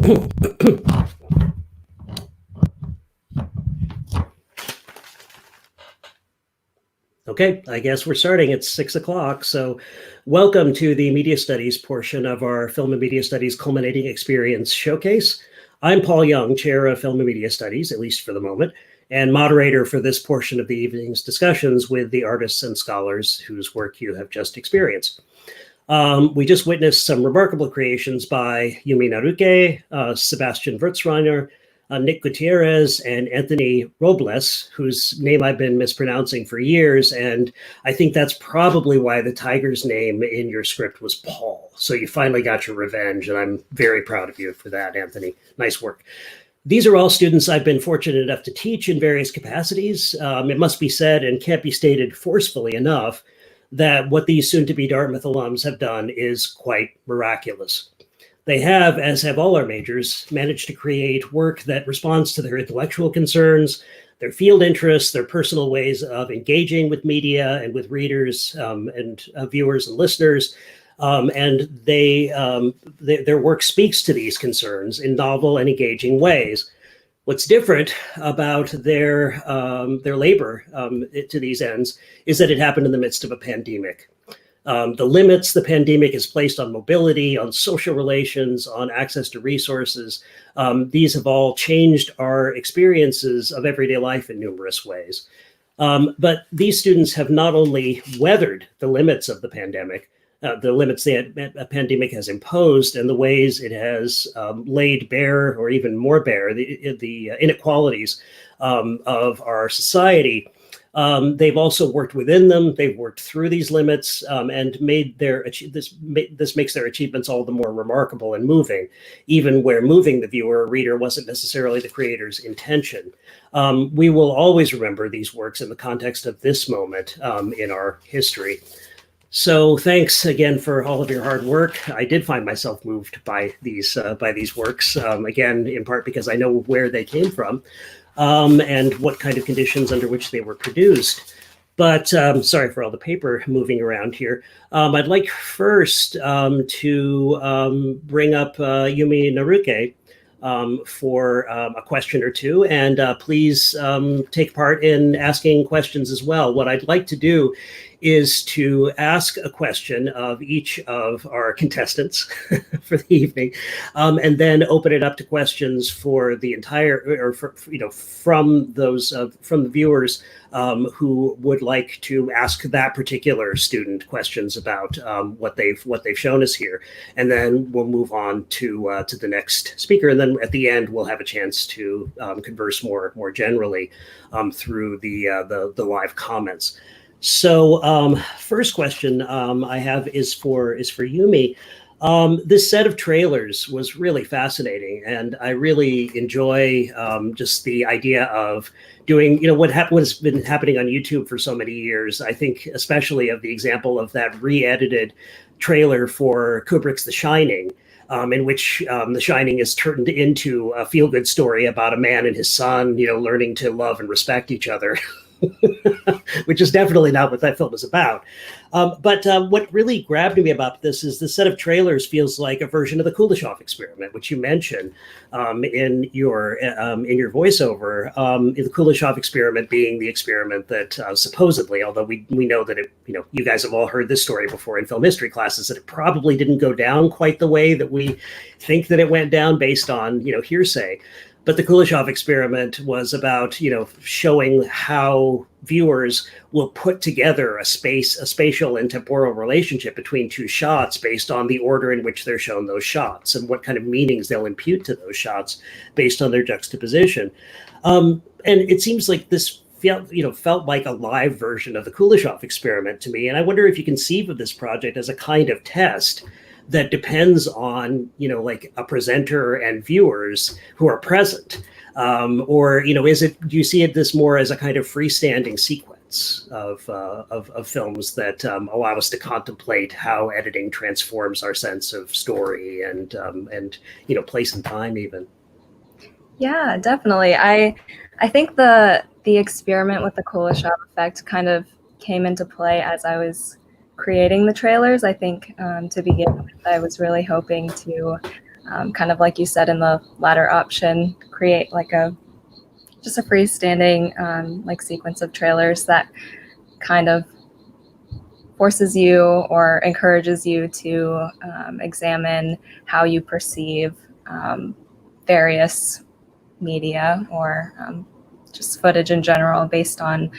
Okay, I guess we're starting. It's 6 o'clock. So welcome to the media studies portion of our Film and Media Studies Culminating Experience Showcase. I'm Paul Young, chair of Film and Media Studies, at least for the moment, and moderator for this portion of the evening's discussions with the artists and scholars whose work you have just experienced. We just witnessed some remarkable creations by Yumi Naruke, Sebastian Wurzreiner, Nick Gutierrez, and Anthony Robles, whose name I've been mispronouncing for years. And I think that's probably why the tiger's name in your script was Paul. So you finally got your revenge, and I'm very proud of you for that, Anthony. Nice work. These are all students I've been fortunate enough to teach in various capacities. It must be said, and can't be stated forcefully enough, that what these soon-to-be Dartmouth alums have done is quite miraculous. They have, as have all our majors, managed to create work that responds to their intellectual concerns, their field interests, their personal ways of engaging with media and with readers and viewers and listeners. And their work speaks to these concerns in novel and engaging ways. What's different about their labor to these ends is that it happened in the midst of a pandemic. The limits the pandemic has placed on mobility, on social relations, on access to resources, these have all changed our experiences of everyday life in numerous ways. But these students have not only weathered the limits of the pandemic, the limits the pandemic has imposed and the ways it has laid bare, or even more bare, the inequalities of our society. They've also worked within them. They've worked through these limits and made this makes their achievements all the more remarkable and moving, even where moving the viewer or reader wasn't necessarily the creator's intention. We will always remember these works in the context of this moment in our history. So thanks again for all of your hard work. I did find myself moved by these works, again, in part because I know where they came from and what kind of conditions under which they were produced. But sorry for all the paper moving around here. I'd like first to bring up Yumi Naruke for a question or two, and please take part in asking questions as well. What I'd like to do is to ask a question of each of our contestants for the evening, and then open it up to questions for the entire, or from the viewers who would like to ask that particular student questions about what they've shown us here, and then we'll move on to the next speaker, and then at the end we'll have a chance to converse more generally through the live comments. So first question I have is for Yumi. This set of trailers was really fascinating, and I really enjoy just the idea of doing, what has been happening on YouTube for so many years. I think especially of the example of that re-edited trailer for Kubrick's The Shining, in which The Shining is turned into a feel-good story about a man and his son, learning to love and respect each other. Which is definitely not what that film is about. But what really grabbed me about this is the set of trailers feels like a version of the Kuleshov Experiment, which you mentioned in your voiceover. The Kuleshov Experiment being the experiment that supposedly, although we know that it, you guys have all heard this story before in film history classes, that it probably didn't go down quite the way that we think that it went down based on hearsay. But the Kuleshov Experiment was about, showing how viewers will put together a spatial and temporal relationship between two shots based on the order in which they're shown those shots and what kind of meanings they'll impute to those shots based on their juxtaposition. And it seems like this felt like a live version of the Kuleshov Experiment to me. And I wonder if you conceive of this project as a kind of test that depends on, like a presenter and viewers who are present, or do you see this more as a kind of freestanding sequence of films that allow us to contemplate how editing transforms our sense of story and place and time even? Yeah, definitely. I think the experiment with the Kuleshov effect kind of came into play as I was creating the trailers. I think to begin with, I was really hoping to kind of like you said in the latter option, create like just a freestanding like sequence of trailers that kind of forces you or encourages you to examine how you perceive various media or just footage in general based on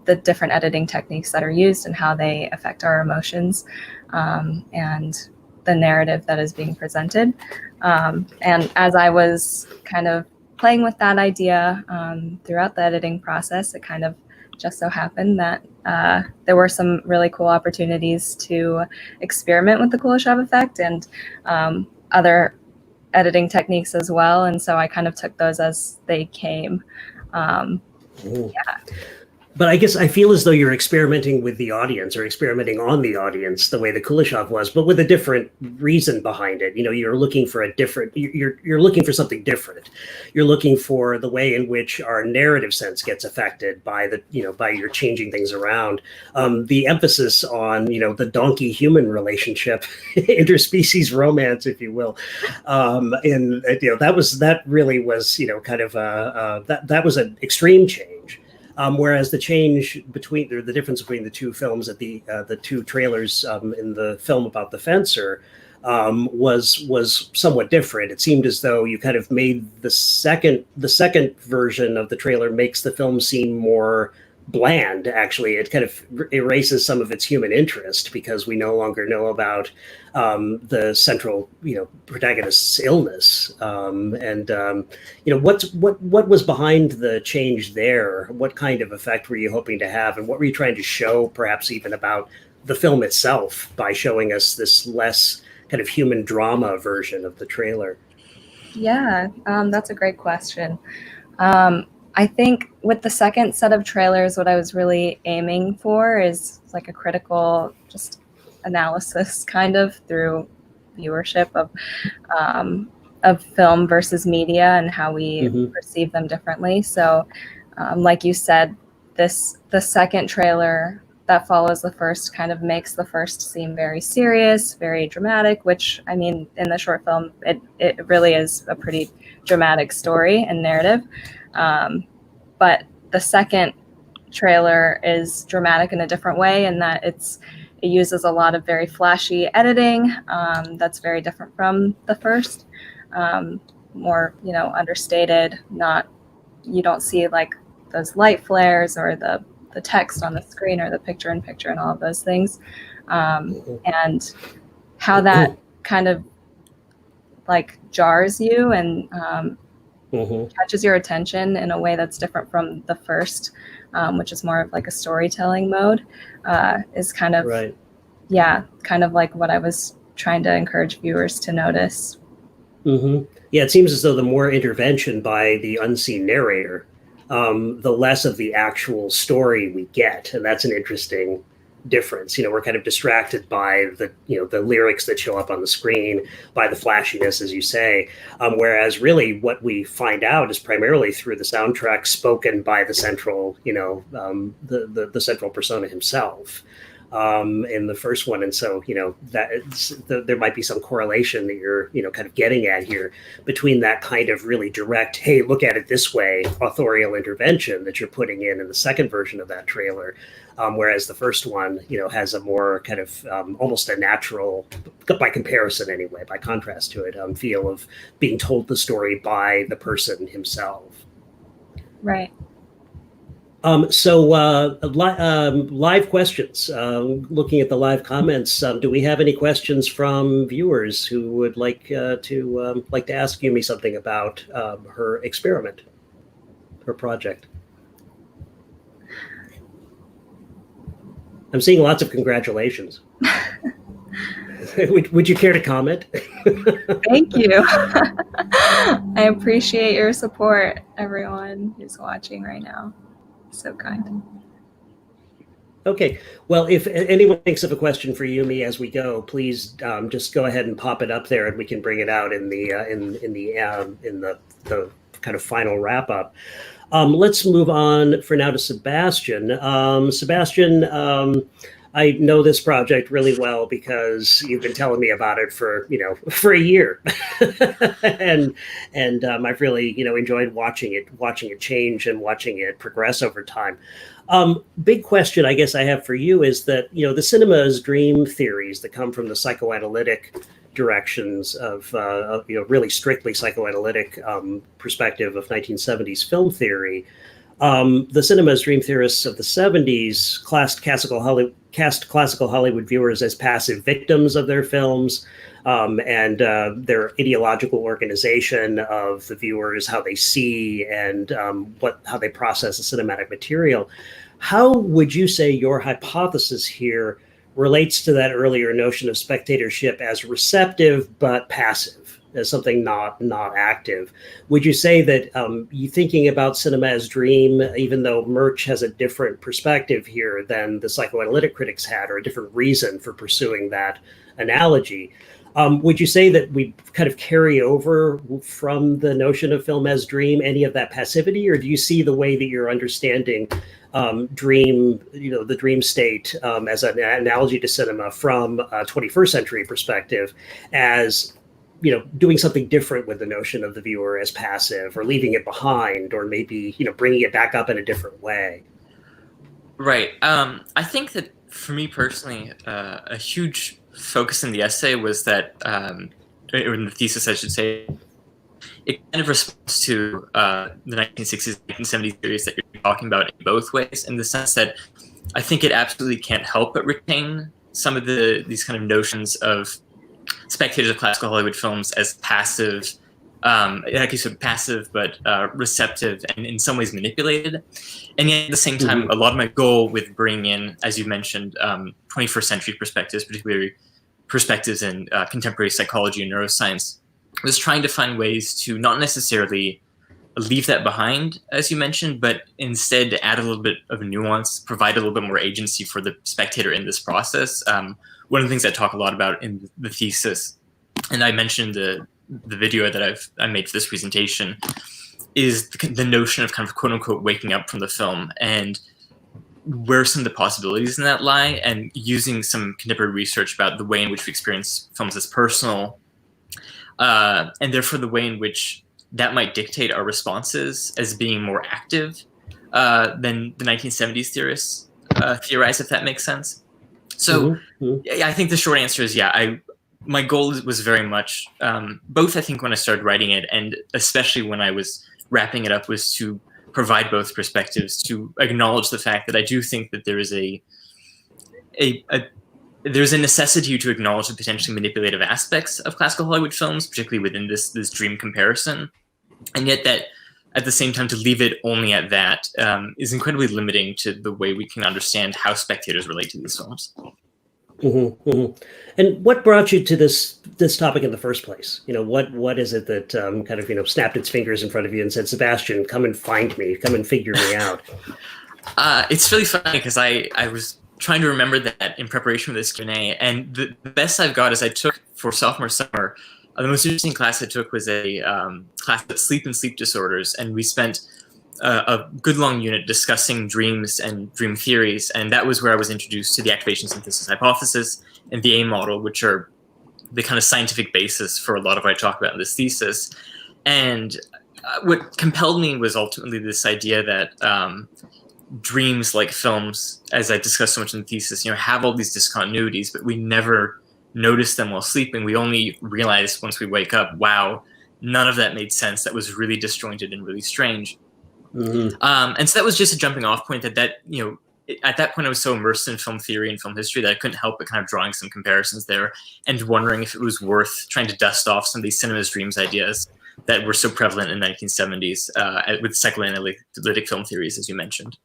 the different editing techniques that are used and how they affect our emotions and the narrative that is being presented. And as I was kind of playing with that idea throughout the editing process, it kind of just so happened that there were some really cool opportunities to experiment with the Kuleshov effect and other editing techniques as well. And so I kind of took those as they came. Yeah. But I guess I feel as though you're experimenting with the audience or experimenting on the audience the way the Kuleshov was, but with a different reason behind it. You're looking for you're looking for something different. You're looking for the way in which our narrative sense gets affected by by your changing things around. The emphasis on, the donkey human relationship, interspecies romance, if you will. That really was, kind of that was an extreme change. Whereas the change between the difference between the two films at the two trailers in the film about the fencer was somewhat different. It seemed as though you kind of made the second version of the trailer makes the film seem more bland. Actually, it kind of erases some of its human interest because we no longer know about the central, protagonist's illness. What was behind the change there? What kind of effect were you hoping to have, and what were you trying to show, perhaps even about the film itself, by showing us this less kind of human drama version of the trailer? Yeah, that's a great question. I think with the second set of trailers, what I was really aiming for is like a critical just analysis kind of through viewership of film versus media and how we perceive them differently. So like you said, the second trailer that follows the first kind of makes the first seem very serious, very dramatic, which, I mean, in the short film, it really is a pretty dramatic story and narrative. But the second trailer is dramatic in a different way in that it uses a lot of very flashy editing that's very different from the first. More, understated, you don't see like those light flares or the text on the screen or the picture-in-picture and all of those things. And how that kind of like jars you and catches your attention in a way that's different from the first, which is more of like a storytelling mode, is kind of, right. Kind of like what I was trying to encourage viewers to notice. Yeah, it seems as though the more intervention by the unseen narrator, the less of the actual story we get. And that's an interesting difference. We're kind of distracted by the lyrics that show up on the screen, by the flashiness, as you say. Whereas really what we find out is primarily through the soundtrack spoken by the central, the central persona himself. In the first one. And so, there might be some correlation that you're, kind of getting at here between that kind of really direct, hey, look at it this way, authorial intervention that you're putting in the second version of that trailer. Whereas the first one, has a more kind of almost a natural, by comparison anyway, by contrast to it, feel of being told the story by the person himself. Right. Live questions. Looking at the live comments, do we have any questions from viewers who would like to ask Yumi something about her experiment, her project? I'm seeing lots of congratulations. Would you care to comment? Thank you. I appreciate your support, everyone who's watching right now. So kind. Okay. Well, if anyone thinks of a question for Yumi as we go, please just go ahead and pop it up there, and we can bring it out in the kind of final wrap up. Let's move on for now to Sebastian. Sebastian, I know this project really well because you've been telling me about it for for a year, and I've really enjoyed watching it change and watching it progress over time. Big question I guess I have for you is that the cinema as dream theories that come from the psychoanalytic directions of really strictly psychoanalytic perspective of 1970s film theory. The cinema as dream theorists of the 70s cast classical Hollywood viewers as passive victims of their films, and their ideological organization of the viewers, how they see and how they process the cinematic material. How would you say your hypothesis here relates to that earlier notion of spectatorship as receptive but passive, as something not active? Would you say that you thinking about cinema as dream, even though Murch has a different perspective here than the psychoanalytic critics had, or a different reason for pursuing that analogy, would you say that we kind of carry over from the notion of film as dream any of that passivity, or do you see the way that you're understanding dream, the dream state as an analogy to cinema from a 21st century perspective as doing something different with the notion of the viewer as passive, or leaving it behind, or maybe bringing it back up in a different way? Right. I think that for me personally, a huge focus in the essay was that, or in the thesis, I should say, it kind of responds to the 1960s, 1970s theories that you're talking about in both ways, in the sense that I think it absolutely can't help but retain some of these kind of notions of spectators of classical Hollywood films as passive, like you said, passive but receptive, and in some ways manipulated. And yet at the same time, a lot of my goal with bringing in, as you mentioned, 21st century perspectives, particularly perspectives in contemporary psychology and neuroscience, was trying to find ways to not necessarily leave that behind, as you mentioned, but instead add a little bit of nuance, provide a little bit more agency for the spectator in this process. One of the things I talk a lot about in the thesis, and I mentioned the video that I made for this presentation, is the notion of kind of quote unquote waking up from the film, and where some of the possibilities in that lie, and using some contemporary research about the way in which we experience films as personal, and therefore the way in which that might dictate our responses as being more active than the 1970s theorists theorize, if that makes sense. So I think the short answer is, my goal was very much, both I think when I started writing it, and especially when I was wrapping it up, was to provide both perspectives, to acknowledge the fact that I do think that there is there's a necessity to acknowledge the potentially manipulative aspects of classical Hollywood films, particularly within this dream comparison, and yet that at the same time to leave it only at that is incredibly limiting to the way we can understand how spectators relate to these films. And what brought you to this topic in the first place? What is it that kind of snapped its fingers in front of you and said, Sebastian, come and find me, come and figure me out? It's really funny because I was trying to remember that in preparation for this Q&A, and the best I've got is I took for sophomore summer, the most interesting class I took was a class at sleep and sleep disorders, and we spent a good long unit discussing dreams and dream theories, and that was where I was introduced to the activation synthesis hypothesis and the A model, which are the kind of scientific basis for a lot of what I talk about in this thesis. And what compelled me was ultimately this idea that dreams, like films, as I discussed so much in the thesis, have all these discontinuities, but we never notice them while sleeping. We only realize once we wake up, wow, none of that made sense. That was really disjointed and really strange. And so that was just a jumping off point that at that point I was so immersed in film theory and film history that I couldn't help but kind of drawing some comparisons there and wondering if it was worth trying to dust off some of these cinema's dreams ideas that were so prevalent in the 1970s with psychoanalytic film theories, as you mentioned.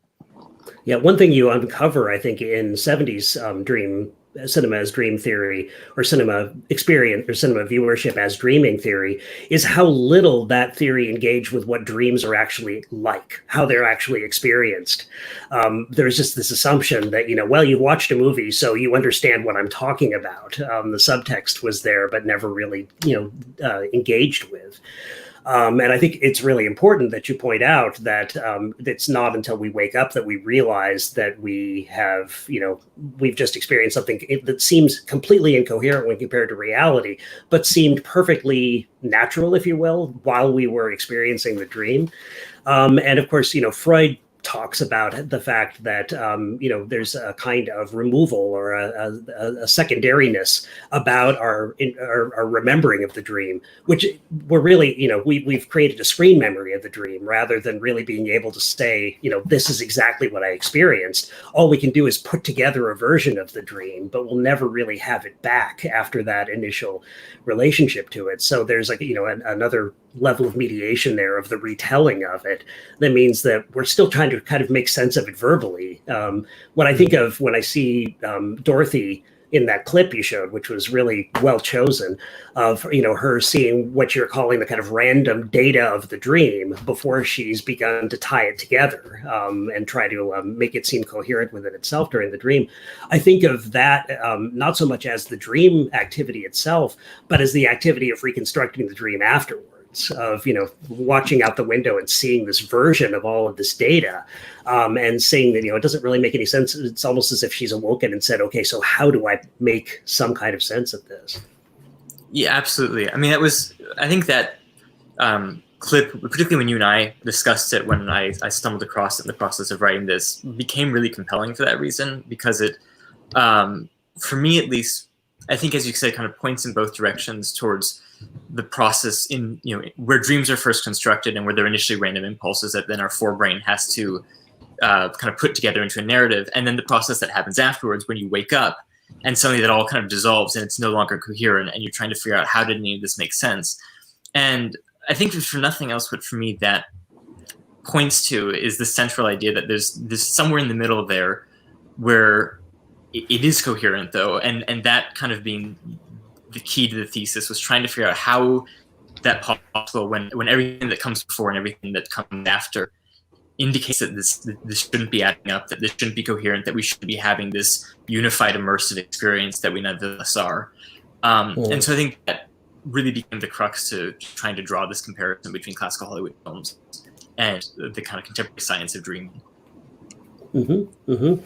Yeah, one thing you uncover, I think, in 70s cinema as dream theory, or cinema experience, or cinema viewership as dreaming theory, is how little that theory engaged with what dreams are actually like, how they're actually experienced. There's just this assumption that, you watched a movie, so you understand what I'm talking about. The subtext was there, but never really, engaged with. And I think it's really important that you point out that it's not until we wake up that we realize that we have, we've just experienced something that seems completely incoherent when compared to reality, but seemed perfectly natural, if you will, while we were experiencing the dream. And of course, Freud talks about the fact that there's a kind of removal or a secondariness about our remembering of the dream, which we're really we've created a screen memory of the dream rather than really being able to say this is exactly what I experienced. All we can do is put together a version of the dream, but we'll never really have it back after that initial relationship to it. So there's another level of mediation there of the retelling of it. That means that we're still trying to kind of make sense of it verbally. What I think of when I see Dorothy in that clip you showed, which was really well chosen, of her seeing what you're calling the kind of random data of the dream before she's begun to tie it together and try to make it seem coherent within itself during the dream. I think of that not so much as the dream activity itself, but as the activity of reconstructing the dream afterwards, of watching out the window and seeing this version of all of this data and saying that it doesn't really make any sense. It's almost as if she's awoken and said, okay, so how do I make some kind of sense of this? Yeah, absolutely. I mean, I think that clip, particularly when you and I discussed it, when I stumbled across it in the process of writing this, became really compelling for that reason, because it, for me at least, I think, as you said, kind of points in both directions towards the process in where dreams are first constructed and where they're initially random impulses that then our forebrain has to kind of put together into a narrative, and then the process that happens afterwards when you wake up and suddenly that all kind of dissolves and it's no longer coherent and you're trying to figure out how did any of this make sense. And I think for nothing else, what for me that points to is the central idea that there's somewhere in the middle there where it is coherent, though, and that kind of being the key to the thesis was trying to figure out how that possible when everything that comes before and everything that comes after indicates that this shouldn't be adding up, that this shouldn't be coherent, that we shouldn't be having this unified immersive experience that we nonetheless are. And so I think that really became the crux to trying to draw this comparison between classical Hollywood films and the kind of contemporary science of dreaming. Mm-hmm, mm-hmm.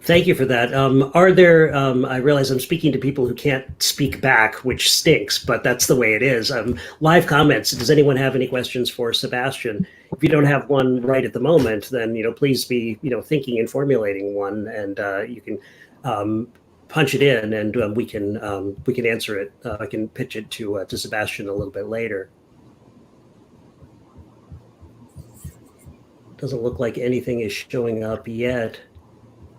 Thank you for that. Are there, I realize I'm speaking to people who can't speak back, which stinks, but that's the way it is. Live comments. Does anyone have any questions for Sebastian? If you don't have one right at the moment, then, please be, thinking and formulating one, and you can punch it in and we can answer it. I can pitch it to Sebastian a little bit later. Doesn't look like anything is showing up yet.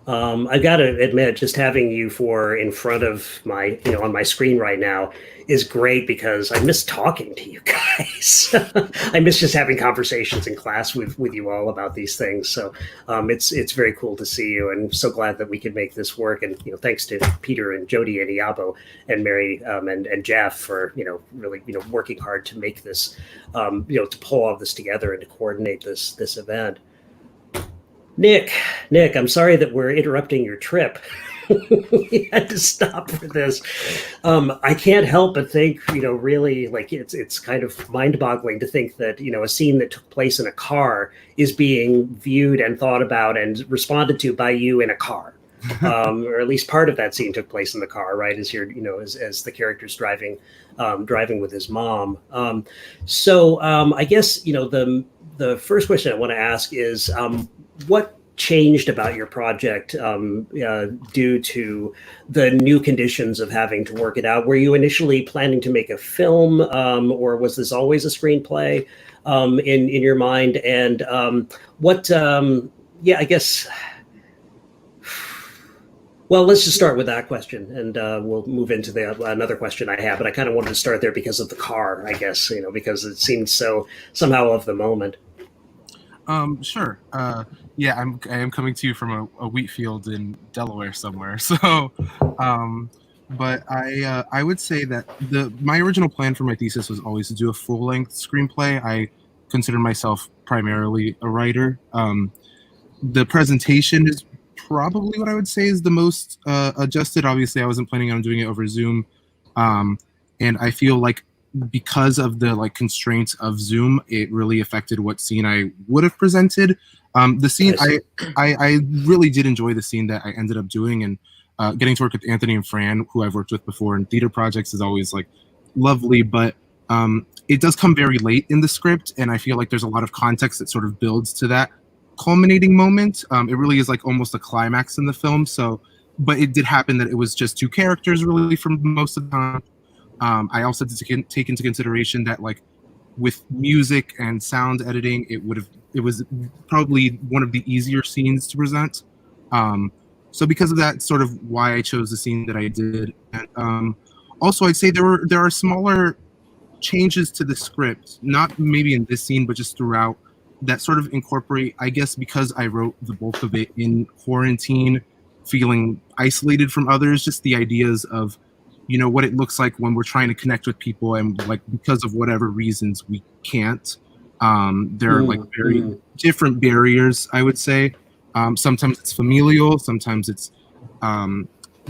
I've got to admit, just having you in front of my, on my screen right now is great, because I miss talking to you guys. I miss just having conversations in class with you all about these things. So it's very cool to see you, and so glad that we could make this work. And thanks to Peter and Jody and Iabo and Mary and Jeff for really working hard to make this to pull all this together and to coordinate this event. Nick, I'm sorry that we're interrupting your trip. We had to stop for this. I can't help but think, really, like it's kind of mind-boggling to think that, a scene that took place in a car is being viewed and thought about and responded to by you in a car. Or at least part of that scene took place in the car, right? As you're, as the character's driving with his mom. So I guess, the first question I want to ask is, what changed about your project due to the new conditions of having to work it out? Were you initially planning to make a film, or was this always a screenplay in your mind? And I guess, well, let's just start with that question, and we'll move into another question I have. But I kind of wanted to start there because of the car, I guess, because it seemed so somehow of the moment. Sure. Yeah, I am coming to you from a wheat field in Delaware somewhere. So, but I would say that my original plan for my thesis was always to do a full-length screenplay. I consider myself primarily a writer. The presentation is probably what I would say is the most adjusted. Obviously, I wasn't planning on doing it over Zoom, and I feel like because of the like constraints of Zoom, it really affected what scene I would have presented. The scene I really did enjoy the scene that I ended up doing, and getting to work with Anthony and Fran, who I've worked with before in theater projects, is always like lovely. But it does come very late in the script, and I feel like there's a lot of context that sort of builds to that culminating moment. It really is like almost a climax in the film. So, but it did happen that it was just two characters really for most of the time. I also had to take into consideration that like with music and sound editing, it was probably one of the easier scenes to present. So because of that, sort of why I chose the scene that I did. And also, I'd say there are smaller changes to the script, not maybe in this scene, but just throughout, that sort of incorporate, I guess, because I wrote the bulk of it in quarantine, feeling isolated from others, just the ideas of, you know, what it looks like when we're trying to connect with people, and like because of whatever reasons we can't. There are like very different barriers, I would say. Sometimes it's familial, sometimes it's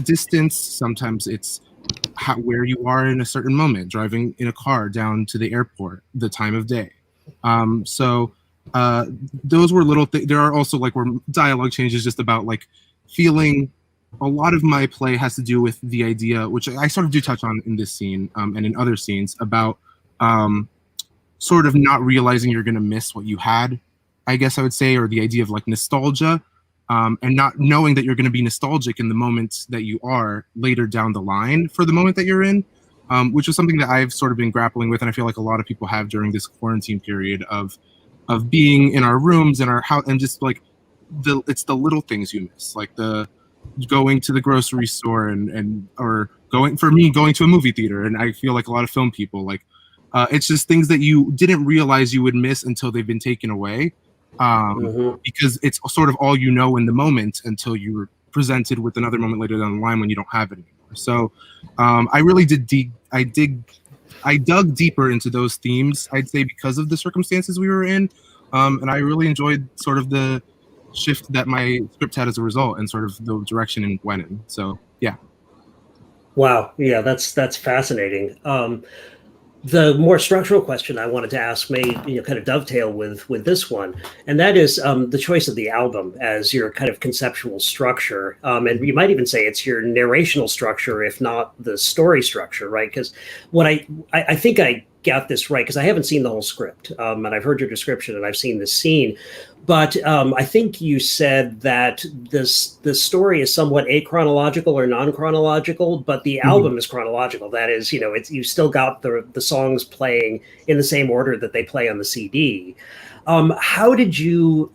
distance, sometimes it's where you are in a certain moment, driving in a car down to the airport, the time of day. So those were little things. There are also like where dialogue changes just about like feeling. A lot of my play has to do with the idea, which I sort of do touch on in this scene and in other scenes, about sort of not realizing you're going to miss what you had, I guess I would say, or the idea of like nostalgia, and not knowing that you're going to be nostalgic in the moments that you are later down the line for the moment that you're in, which is something that I've sort of been grappling with, and I feel like a lot of people have during this quarantine period of being in our rooms and our house, and just like it's the little things you miss, like the going to the grocery store or going to a movie theater. And I feel like a lot of film people, like it's just things that you didn't realize you would miss until they've been taken away, because it's sort of all you know in the moment until you were presented with another moment later down the line when you don't have it anymore. So I really I dug deeper into those themes, I'd say, because of the circumstances we were in, and I really enjoyed sort of the shift that my script had as a result, and sort of the direction it went in. So yeah. Wow. Yeah, that's fascinating. The more structural question I wanted to ask may kind of dovetail with this one, and that is the choice of the album as your kind of conceptual structure, and you might even say it's your narrational structure, if not the story structure, right? Because what I think I got this right, because I haven't seen the whole script, and I've heard your description and I've seen this scene, but I think you said that the story is somewhat achronological or non-chronological, but the album is chronological. That is, you still got the songs playing in the same order that they play on the CD. How did you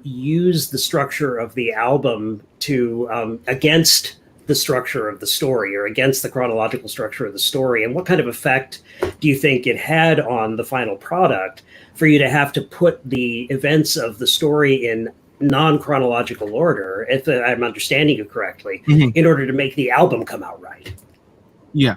use the structure of the album to against the structure of the story, or against the chronological structure of the story? And what kind of effect do you think it had on the final product for you to have to put the events of the story in non-chronological order, if I'm understanding you correctly, in order to make the album come out right? Yeah.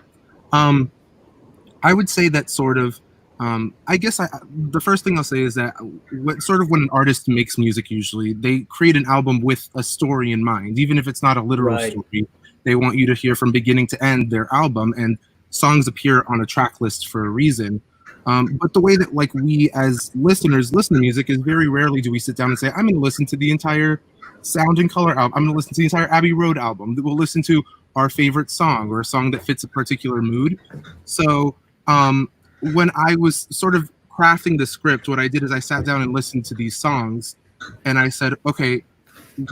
I would say that sort of, I guess the first thing I'll say is that when an artist makes music, usually they create an album with a story in mind, even if it's not a literal story. They want you to hear from beginning to end their album, and songs appear on a track list for a reason. But the way that like we as listeners listen to music is very rarely do we sit down and say, I'm going to listen to the entire Sound and Color album. I'm going to listen to the entire Abbey Road album. We'll listen to our favorite song, or a song that fits a particular mood. So when I was sort of crafting the script, what I did is I sat down and listened to these songs, and I said, okay,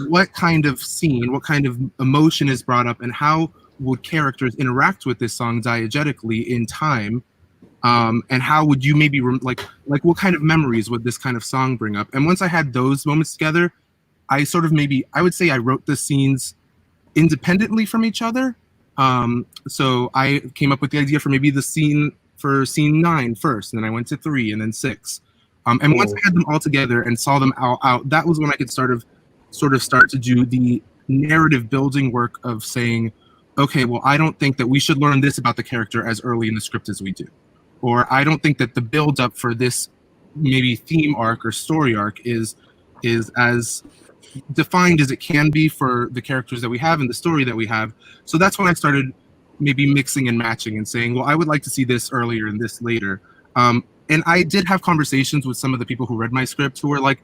what kind of scene, what kind of emotion is brought up, and how would characters interact with this song diegetically in time? And how would you maybe like what kind of memories would this kind of song bring up? And once I had those moments together, I sort of I would say I wrote the scenes independently from each other. So I came up with the idea for maybe the scene for scene 9 first, and then I went to 3 and then 6. And once I had them all together and saw them all out, that was when I could sort of start to do the narrative building work of saying, okay, well, I don't think that we should learn this about the character as early in the script as we do. Or I don't think that the build up for this maybe theme arc or story arc is as defined as it can be for the characters that we have and the story that we have. So that's when I started maybe mixing and matching and saying, well, I would like to see this earlier and this later. And I did have conversations with some of the people who read my script who were like,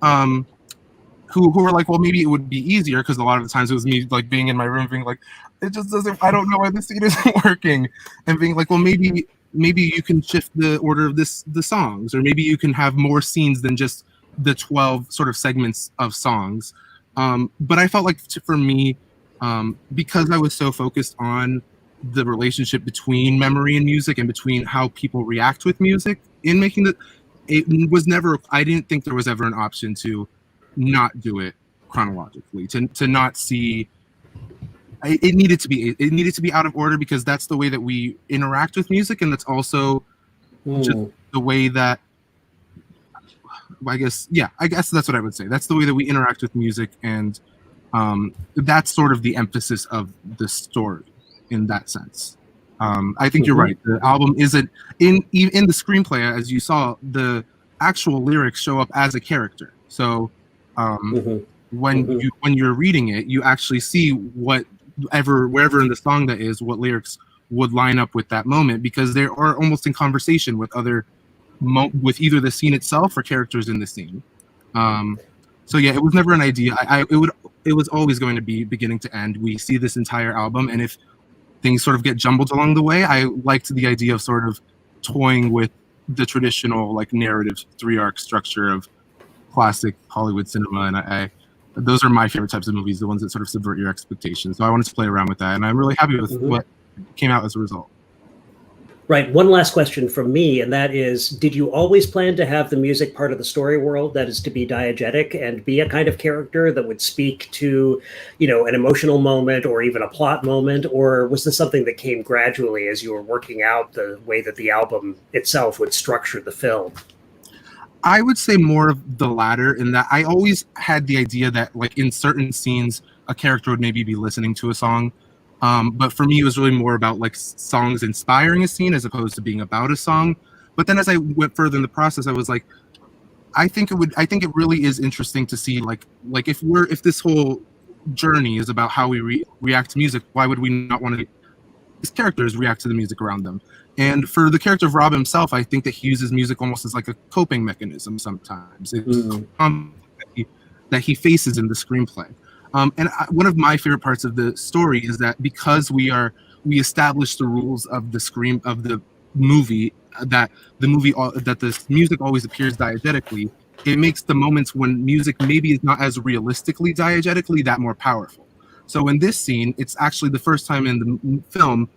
who were like, well, maybe it would be easier, because a lot of the times it was me like being in my room being like, it just doesn't, I don't know why this scene isn't working, and being like, well, maybe you can shift the order of the songs, or maybe you can have more scenes than just the 12 sort of segments of songs. But I felt like for me, because I was so focused on the relationship between memory and music, and between how people react with music in making it was never, I didn't think there was ever an option to not do it chronologically, to not see, it needed to be out of order, because that's the way that we interact with music, and that's also just the way that, I guess that's what I would say. That's the way that we interact with music, and that's sort of the emphasis of the story in that sense. I think you're right. The album isn't in the screenplay, as you saw, the actual lyrics show up as a character. So when you're reading it, you actually see wherever in the song that is, what lyrics would line up with that moment, because they are almost in conversation with with either the scene itself or characters in the scene. So yeah, it was never an idea. It was always going to be beginning to end. We see this entire album, and if things sort of get jumbled along the way, I liked the idea of sort of toying with the traditional like narrative 3-arc structure of classic Hollywood cinema, and those are my favorite types of movies, the ones that sort of subvert your expectations. So I wanted to play around with that, and I'm really happy with what came out as a result. Right. One last question from me, and that is, did you always plan to have the music part of the story world, that is to be diegetic and be a kind of character that would speak to, an emotional moment or even a plot moment? Or was this something that came gradually as you were working out the way that the album itself would structure the film? I would say more of the latter, in that I always had the idea that like in certain scenes, a character would maybe be listening to a song. But for me, it was really more about like songs inspiring a scene as opposed to being about a song. But then as I went further in the process, I was like, I think it really is interesting to see like if this whole journey is about how we react to music, why would we not want to these characters react to the music around them? And for the character of Rob himself, I think that he uses music almost as like a coping mechanism sometimes. It's that he faces in the screenplay. And one of my favorite parts of the story is that because we establish the rules of the movie, that the music always appears diegetically, it makes the moments when music maybe is not as realistically diegetically that more powerful. So in this scene, it's actually the first time in the film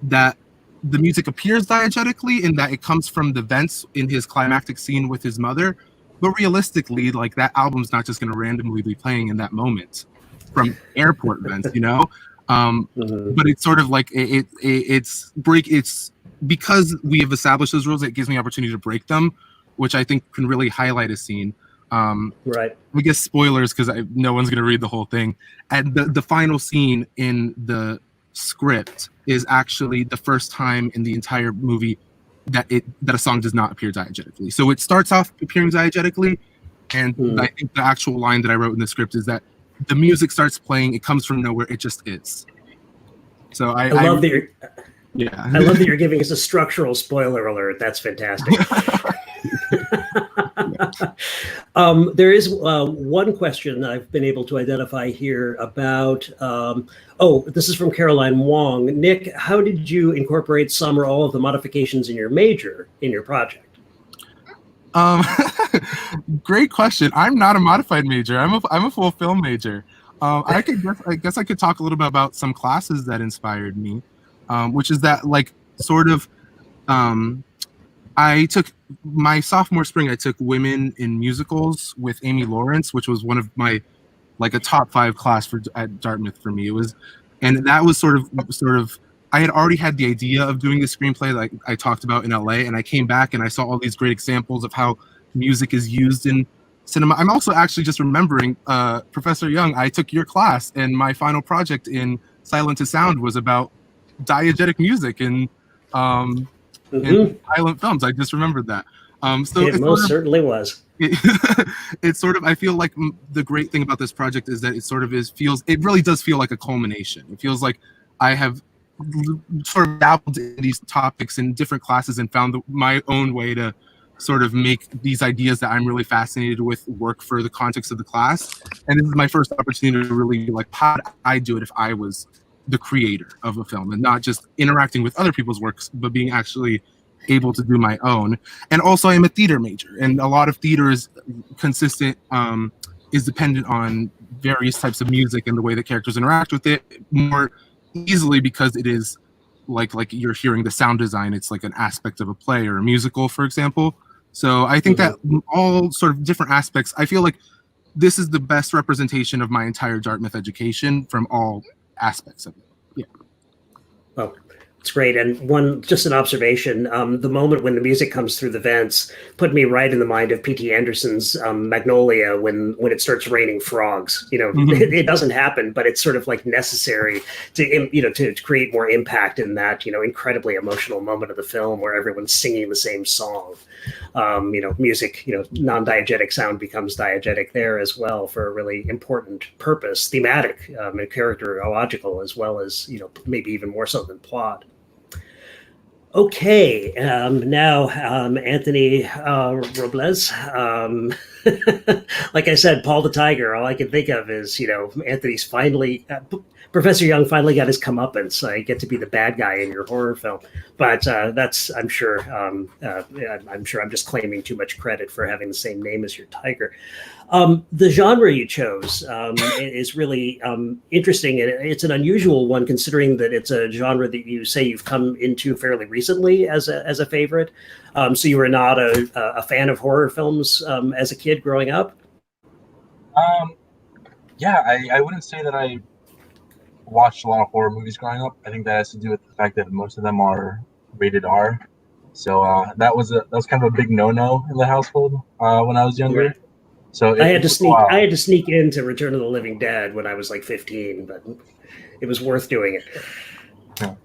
that the music appears diegetically, in that it comes from the vents in his climactic scene with his mother. But realistically, like that album's not just going to randomly be playing in that moment from airport vents, but it's sort of like it's because we have established those rules, it gives me opportunity to break them, which I think can really highlight a scene. Right. I guess spoilers, because no one's going to read the whole thing. And the final scene in the script is actually the first time in the entire movie that a song does not appear diegetically. So it starts off appearing diegetically, and I think the actual line that I wrote in the script is that the music starts playing, it comes from nowhere, it just is. So I love that you're giving us a structural spoiler alert. That's fantastic. There is one question that I've been able to identify here about, this is from Caroline Wong. Nick, how did you incorporate some or all of the modifications in your major in your project? Great question. I'm not a modified major. I'm a full film major. I guess I could talk a little bit about some classes that inspired me, which is that like sort of, I took my sophomore spring, I took women in musicals with Amy Lawrence, which was one of my like a top 5 class at Dartmouth for me. It was, and that was sort of I had already had the idea of doing the screenplay like I talked about in LA, and I came back and I saw all these great examples of how music is used in cinema. I'm also actually just remembering, Professor Young, I took your class, and my final project in Silent to Sound was about diegetic music in silent films. I just remembered that. So it most certainly was. It's sort of, I feel like the great thing about this project is that it really does feel like a culmination. It feels like I have sort of dabbled in these topics in different classes and found my own way to sort of make these ideas that I'm really fascinated with work for the context of the class. And this is my first opportunity to really like, how would I do it if I was the creator of a film and not just interacting with other people's works, but being actually able to do my own. And also I'm a theater major, and a lot of theater is consistent, is dependent on various types of music and the way that characters interact with it more easily because it is like you're hearing the sound design. It's like an aspect of a play or a musical, for example. So I think that all sort of different aspects, I feel like this is the best representation of my entire Dartmouth education from all aspects of it. Yeah. Well, it's great. And just an observation, the moment when the music comes through the vents put me right in the mind of P.T. Anderson's Magnolia when it starts raining frogs. It doesn't happen, but it's sort of like necessary to create more impact in that, incredibly emotional moment of the film where everyone's singing the same song. Music, non-diegetic sound becomes diegetic there as well for a really important purpose, thematic and characterological, as well as, maybe even more so than plot. Okay, now Anthony Robles. Like I said, Paul the Tiger. All I can think of is, Anthony's finally, Professor Young finally got his comeuppance. I get to be the bad guy in your horror film, but that's, I'm sure I'm just claiming too much credit for having the same name as your tiger. The genre you chose is really interesting, and it's an unusual one considering that it's a genre that you say you've come into fairly recently as a favorite. So you were not a fan of horror films as a kid growing up? Yeah, I wouldn't say that I watched a lot of horror movies growing up. I think that has to do with the fact that most of them are rated R. So that was kind of a big no-no in the household when I was younger. Right. So I had to sneak into Return of the Living Dead when I was like 15, but it was worth doing it. Yeah.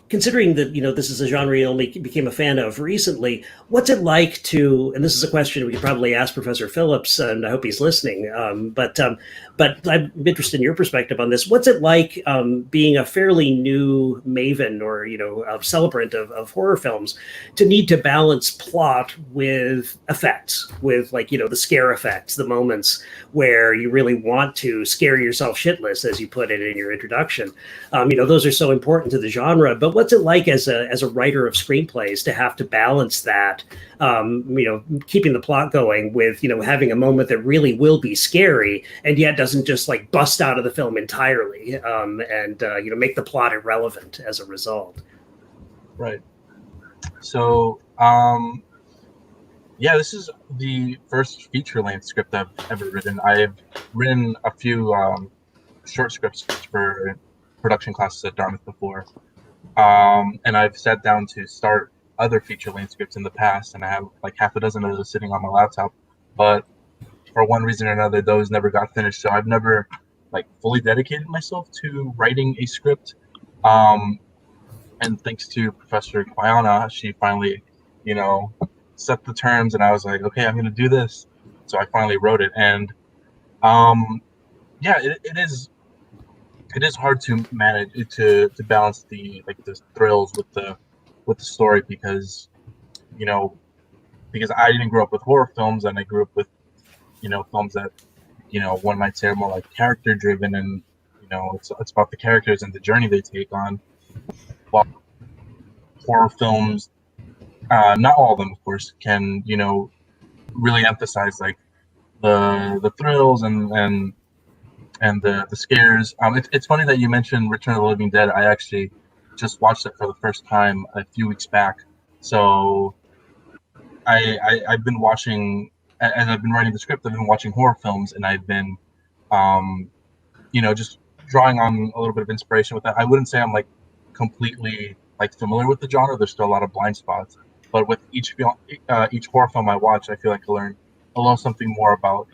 Considering that, this is a genre you only became a fan of recently, what's it like to, and this is a question we could probably ask Professor Phillips, and I hope he's listening, but I'm interested in your perspective on this. What's it like being a fairly new maven or, a celebrant of horror films to need to balance plot with effects, with the scare effects, the moments where you really want to scare yourself shitless, as you put it in your introduction. Those are so important to the genre, but what's it like as a writer of screenplays to have to balance that, keeping the plot going with, having a moment that really will be scary and yet doesn't just bust out of the film entirely, and make the plot irrelevant as a result? Right. So, yeah, this is the first feature-length script I've ever written. I've written a few short scripts for production classes at Dartmouth before. And I've sat down to start other feature-length scripts in the past, and I have half a dozen of those sitting on my laptop. But for one reason or another, those never got finished. So I've never fully dedicated myself to writing a script. And thanks to Professor Quiana, she finally, set the terms, and I was like, okay, I'm going to do this. So I finally wrote it, and yeah, it is hard to manage to balance the thrills with the story because I didn't grow up with horror films, and I grew up with films that one might say are more character driven, and it's about the characters and the journey they take on. While horror films, not all of them of course, can really emphasize the thrills and the scares. It's funny that you mentioned Return of the Living Dead. I actually just watched it for the first time a few weeks back. So I've been watching, as I've been writing the script, I've been watching horror films, and I've been, just drawing on a little bit of inspiration with that. I wouldn't say I'm completely familiar with the genre. There's still a lot of blind spots, but with each horror film I watch, I feel I learn a little something more about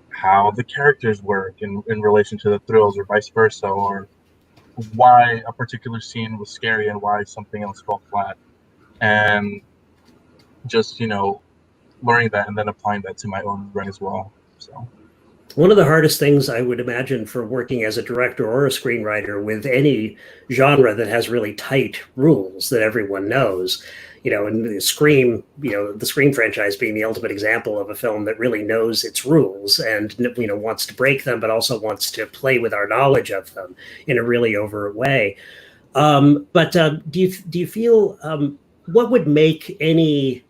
how the characters work in relation to the thrills, or vice versa, or why a particular scene was scary and why something else fell flat, and just learning that and then applying that to my own brain as well. So One of the hardest things I would imagine for working as a director or a screenwriter with any genre that has really tight rules that everyone knows, and the Scream, the Scream franchise being the ultimate example of a film that really knows its rules and, wants to break them, but also wants to play with our knowledge of them in a really overt way. But do you feel, what would make any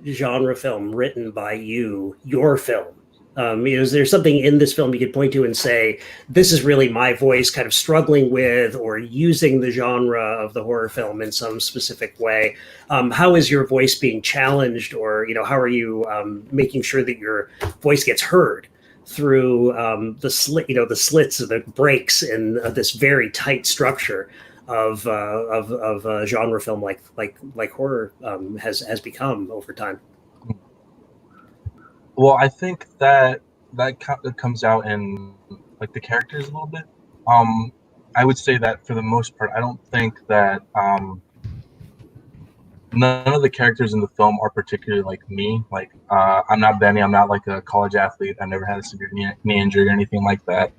genre film written by you your film? Is there something in this film you could point to and say, this is really my voice kind of struggling with or using the genre of the horror film in some specific way? How is your voice being challenged, or how are you making sure that your voice gets heard through the slits or the breaks in this very tight structure of genre film like horror has become over time? Well, I think that comes out in like the characters a little bit. I would say that for the most part, I don't think that none of the characters in the film are particularly like me. Like, I'm not Benny. I'm not like a college athlete. I never had a severe knee injury or anything like that.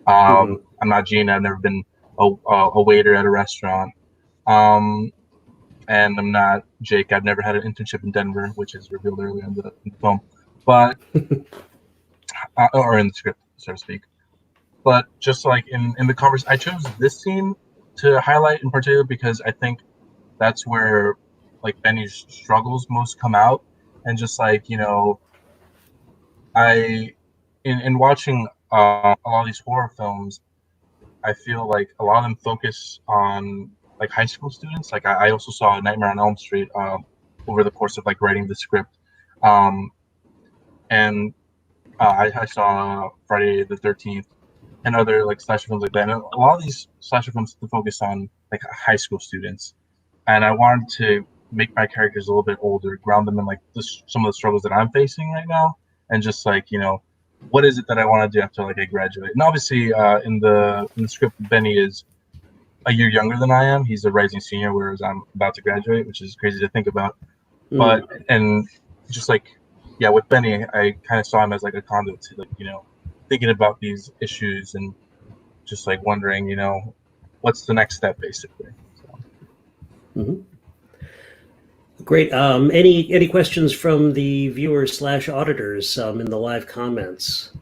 I'm not Gina. I've never been a waiter at a restaurant. And I'm not Jake. I've never had an internship in Denver, which is revealed earlier in the film, but or in the script, so to speak. But just like in the conversation, I chose this scene to highlight in particular because I think that's where like Benny's struggles most come out, and just like I in watching a lot of these horror films, I feel like a lot of them focus on like high school students. Like I also saw Nightmare on Elm Street over the course of like writing the script, and I saw Friday the 13th and other like slasher films like that. And a lot of these slasher films focus on like high school students, and I wanted to make my characters a little bit older, ground them in like some of the struggles that I'm facing right now, and just like what is it that I want to do after like I graduate. And obviously, in the script, Benny is a year younger than I am. He's a rising senior, whereas I'm about to graduate, which is crazy to think about. But and just like with Benny, I kind of saw him as like a conduit to like thinking about these issues and just like wondering what's the next step basically. So. Great. Any questions from the viewers / auditors in the live comments?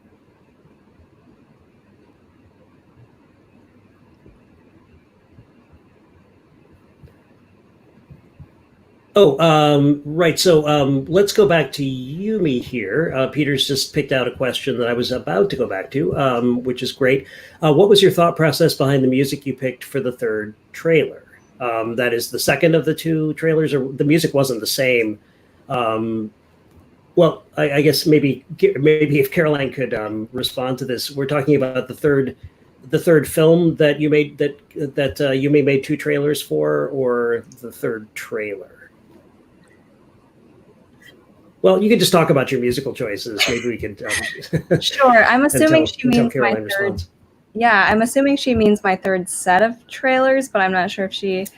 Oh, right. So let's go back to Yumi here. Peter's just picked out a question that I was about to go back to, which is great. What was your thought process behind the music you picked for the third trailer? That is the second of the two trailers, or the music wasn't the same. Well, I guess maybe if Caroline could respond to this. We're talking about the third film that you made that Yumi made two trailers for, or the third trailer. Well, you could just talk about your musical choices. Maybe we could. Sure. I'm assuming she means my third. Responds. Yeah, I'm assuming she means my third set of trailers, but I'm not sure if she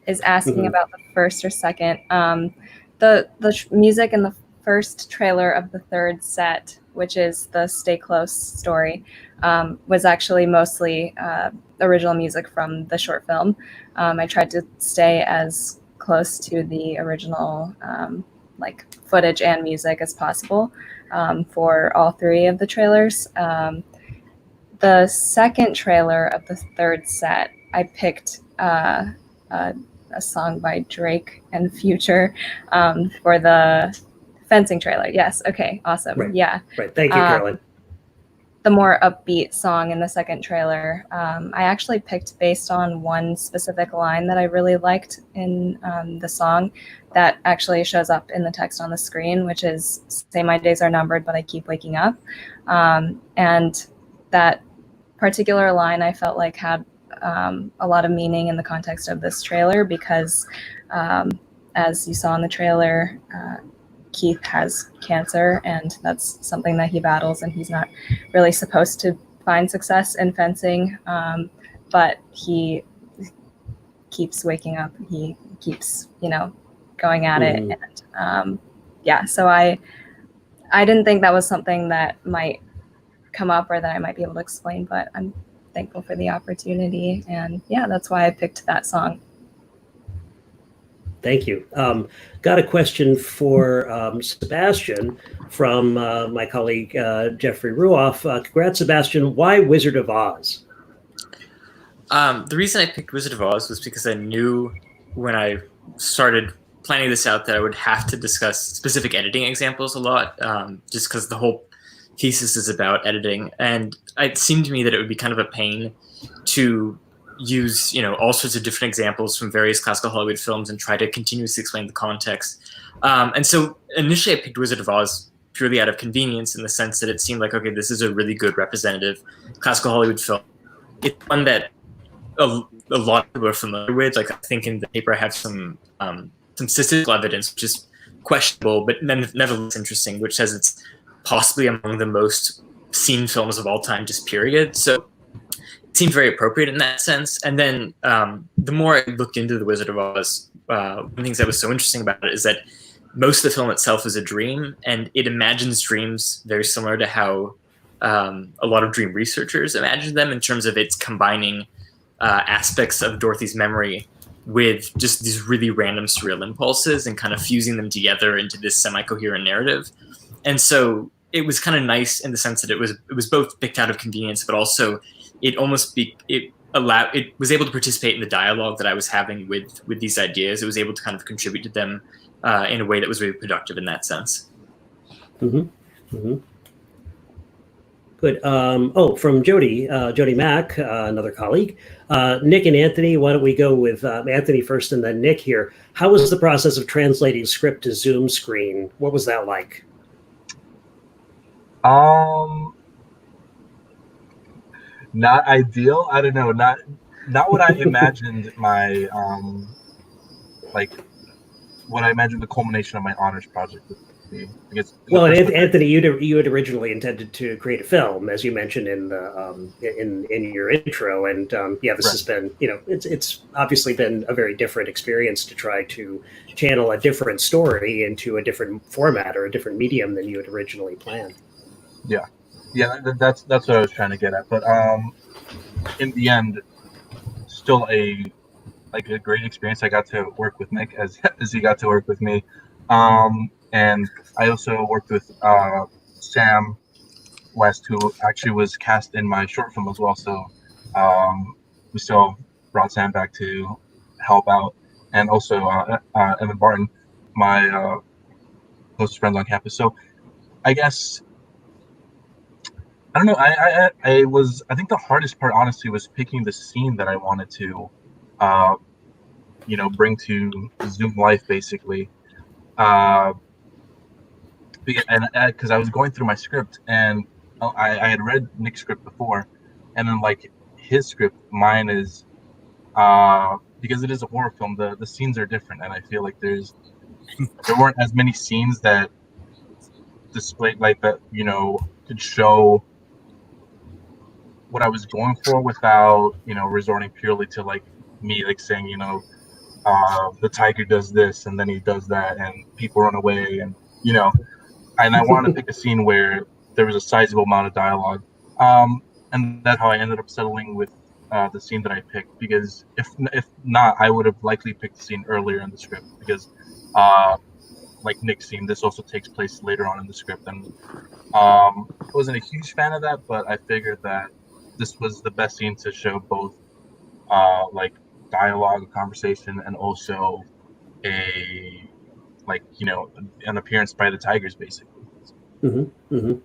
is asking about the first or second. The music in the first trailer of the third set, which is the Stay Close story, was actually mostly original music from the short film. I tried to stay as close to the original like footage and music as possible for all three of the trailers. The second trailer of the third set, I picked a song by Drake and Future for the fencing trailer. Yes. Okay. Awesome. Right. Yeah. Right. Thank you, Caroline. The more upbeat song in the second trailer, I actually picked based on one specific line that I really liked in the song that actually shows up in the text on the screen, which is "Say my days are numbered, but I keep waking up." And that particular line I felt like had a lot of meaning in the context of this trailer because, as you saw in the trailer, Keith has cancer, and that's something that he battles, and he's not really supposed to find success in fencing, but he keeps waking up. He keeps, going at it, and so I didn't think that was something that might come up or that I might be able to explain, but I'm thankful for the opportunity. And yeah, that's why I picked that song. Thank you. Got a question for Sebastian from my colleague Jeffrey Ruoff. Congrats, Sebastian. Why Wizard of Oz? The reason I picked Wizard of Oz was because I knew when I started planning this out that I would have to discuss specific editing examples a lot, just because the whole thesis is about editing. And it seemed to me that it would be kind of a pain to use, all sorts of different examples from various classical Hollywood films and try to continuously explain the context. And so initially I picked Wizard of Oz purely out of convenience, in the sense that it seemed like, okay, this is a really good representative classical Hollywood film. It's one that a lot of people are familiar with. Like, I think in the paper I have some statistical evidence, which is questionable, but nevertheless interesting, which says it's possibly among the most seen films of all time, just period. So it seemed very appropriate in that sense. And then the more I looked into The Wizard of Oz, one of the things that was so interesting about it is that most of the film itself is a dream, and it imagines dreams very similar to how a lot of dream researchers imagine them, in terms of it's combining aspects of Dorothy's memory with just these really random surreal impulses and kind of fusing them together into this semi-coherent narrative. And so it was kind of nice in the sense that it was both picked out of convenience, but also it was able to participate in the dialogue that I was having with these ideas. It was able to kind of contribute to them in a way that was really productive in that sense. Mm-hmm. Mm-hmm. Good. From Jody Mack, another colleague. Nick and Anthony, why don't we go with Anthony first and then Nick here. How was the process of translating script to Zoom screen? What was that like? Not ideal. I don't know. Not what I imagined my what I imagined the culmination of my honors project would be. Well, Anthony, you had originally intended to create a film, as you mentioned in the in your intro, and this has been, it's obviously been a very different experience to try to channel a different story into a different format or a different medium than you had originally planned. Yeah, that's what I was trying to get at. But in the end, still a great experience. I got to work with Nick as he got to work with me. And I also worked with Sam West, who actually was cast in my short film as well. So we still brought Sam back to help out. And also Evan Barton, my closest friends on campus. So I guess, I don't know, I think the hardest part, honestly, was picking the scene that I wanted to, bring to Zoom life, basically. And because I was going through my script, and I had read Nick's script before, and then his script, mine is because it is a horror film, the scenes are different, and I feel like there weren't as many scenes that displayed that could show what I was going for without resorting purely to me saying the tiger does this and then he does that and people run away and and I wanted to pick a scene where there was a sizable amount of dialogue. And that's how I ended up settling with the scene that I picked, because if not, I would have likely picked the scene earlier in the script, because like Nick's scene, this also takes place later on in the script. And I wasn't a huge fan of that, but I figured that this was the best scene to show both dialogue, conversation, and also an appearance by the tigers, basically. Mm-hmm, mm-hmm.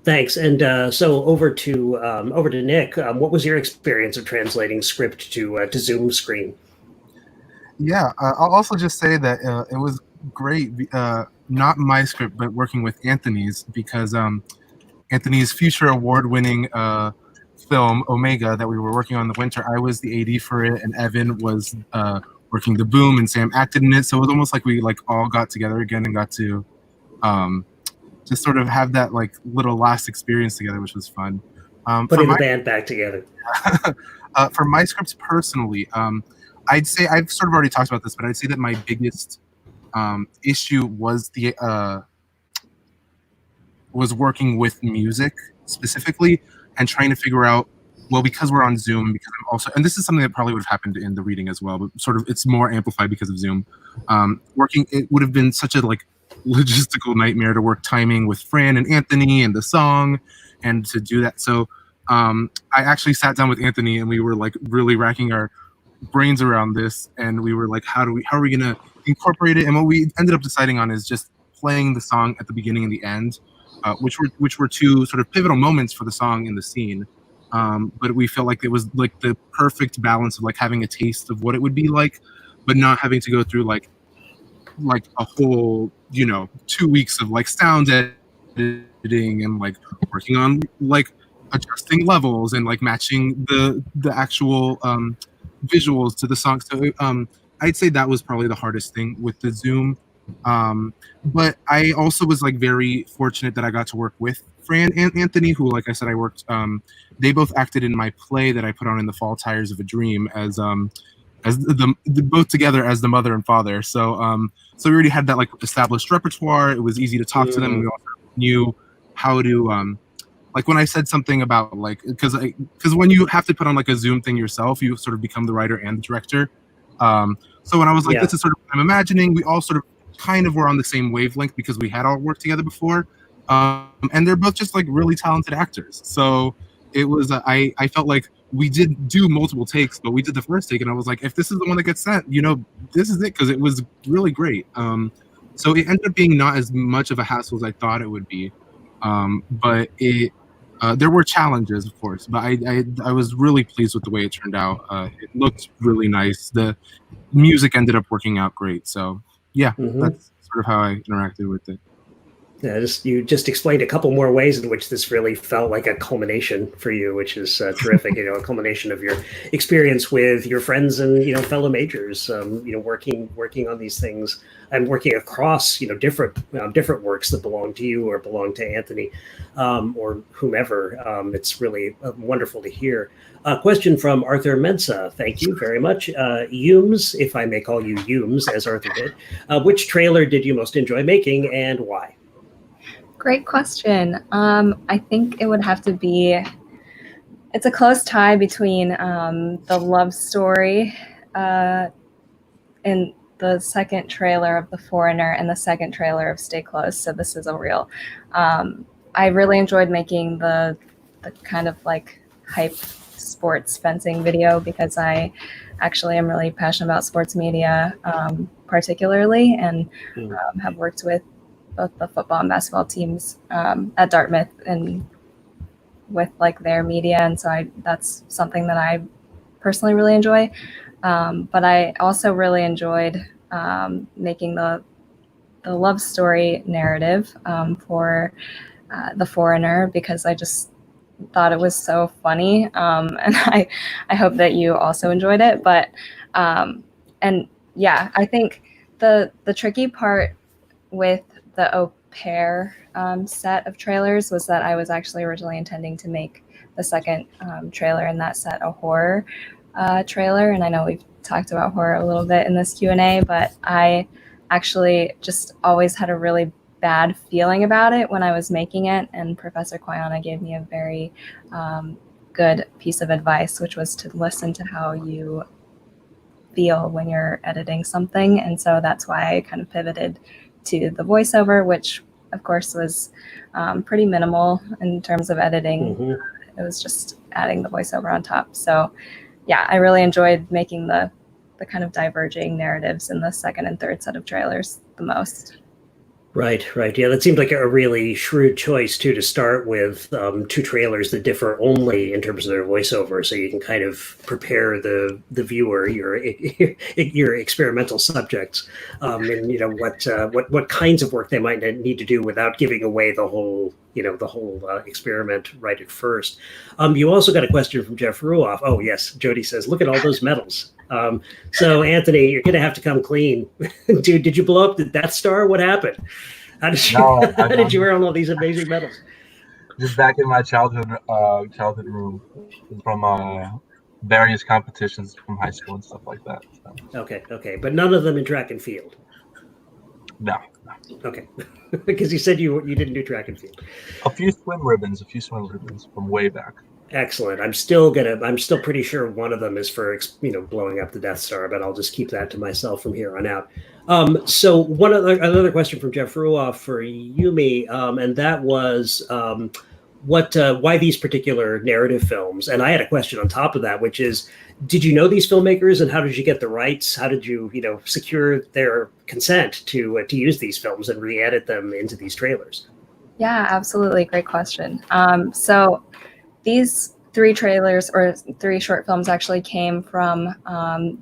Thanks. And so over to Nick. What was your experience of translating script to Zoom screen? Yeah, I'll also just say that it was great. Not my script, but working with Anthony's, because Anthony's future award-winning film Omega that we were working on in the winter, I was the AD for it, and Evan was working the boom, and Sam acted in it. So it was almost like we all got together again and got to just sort of have that little last experience together, which was fun. Putting the band back together. For my scripts personally, I'd say, I've sort of already talked about this, but I'd say that my biggest issue was was working with music. specifically, and trying to figure out, well, because we're on Zoom, because I'm also, and this is something that probably would have happened in the reading as well, but sort of it's more amplified because of Zoom. It would have been such a like logistical nightmare to work timing with Fran and Anthony and the song, and to do that. So I actually sat down with Anthony and we were like really racking our brains around this, and we were like, how are we gonna incorporate it? And what we ended up deciding on is just playing the song at the beginning and the end, which were two sort of pivotal moments for the song in the scene. But we felt like it was like the perfect balance of like having a taste of what it would be like, but not having to go through like a whole 2 weeks of like sound editing and like working on like adjusting levels and like matching the actual visuals to the song. So I'd say that was probably the hardest thing with the Zoom. But I also was like very fortunate that I got to work with Fran and Anthony, who, like I said, I worked. They both acted in my play that I put on in the Fall Tires of a Dream as the both together as the mother and father. So so we already had that like established repertoire. It was easy to talk to them. And we also knew how to like when I said something about like because when you have to put on like a Zoom thing yourself, you sort of become the writer and the director. So when I was like, this is sort of what I'm imagining, we all sort of kind of were on the same wavelength because we had all worked together before. And they're both just like really talented actors. So it was, I felt like we did do multiple takes, but we did the first take and I was like, if this is the one that gets sent, this is it, because it was really great. So it ended up being not as much of a hassle as I thought it would be. But there were challenges, of course, but I was really pleased with the way it turned out. It looked really nice. The music ended up working out great. So yeah, that's sort of how I interacted with it. Yeah, you just explained a couple more ways in which this really felt like a culmination for you, which is terrific. A culmination of your experience with your friends and fellow majors. Working on these things and working across different works that belong to you or belong to Anthony or whomever. It's really wonderful to hear. A question from Arthur Mensa. Thank you very much. Humes, if I may call you Humes, as Arthur did. Which trailer did you most enjoy making and why? Great question. I think it would have to be, it's a close tie between the love story in the second trailer of The Foreigner and the second trailer of Stay Close. So this is a real, I really enjoyed making the kind of like hype sports fencing video because I actually am really passionate about sports media particularly, and have worked with both the football and basketball teams at Dartmouth and with like their media. And so that's something that I personally really enjoy. But I also really enjoyed making the love story narrative for The Foreigner because I just thought it was so funny. And I hope that you also enjoyed it. But and yeah, I think the tricky part with the au pair set of trailers was that I was actually originally intending to make the second trailer in that set a horror trailer. And I know we've talked about horror a little bit in this Q&A, but I actually just always had a really bad feeling about it when I was making it. And Professor Quayana gave me a very good piece of advice, which was to listen to how you feel when you're editing something. And so that's why I kind of pivoted to the voiceover, which of course was pretty minimal in terms of editing. It was just adding the voiceover on top. So yeah, I really enjoyed making the kind of diverging narratives in the second and third set of trailers the most. Right. Yeah, that seemed like a really shrewd choice too, to start with two trailers that differ only in terms of their voiceover, so you can kind of prepare the viewer, your experimental subjects, and what kinds of work they might need to do without giving away the whole experiment right at first. You also got a question from Jeff Ruoff. Oh yes, Jody says, look at all those medals. So Anthony, you're gonna have to come clean. Dude, did you blow up the Death Star? What happened? How did you earn all these amazing medals? Just back in my childhood room from various competitions from high school and stuff like that. So. Okay, but none of them in track and field. No. Okay, because you said you didn't do track and field. A few swim ribbons from way back. Excellent. I'm still pretty sure one of them is for blowing up the Death Star, but I'll just keep that to myself from here on out. So another question from Jeff Ruoff for Yumi, and that was why these particular narrative films? And I had a question on top of that, which is, did you know these filmmakers, and how did you get the rights? How did you secure their consent to use these films and re-edit them into these trailers? Yeah, absolutely. Great question. So these 3 trailers, or 3 short films, actually came from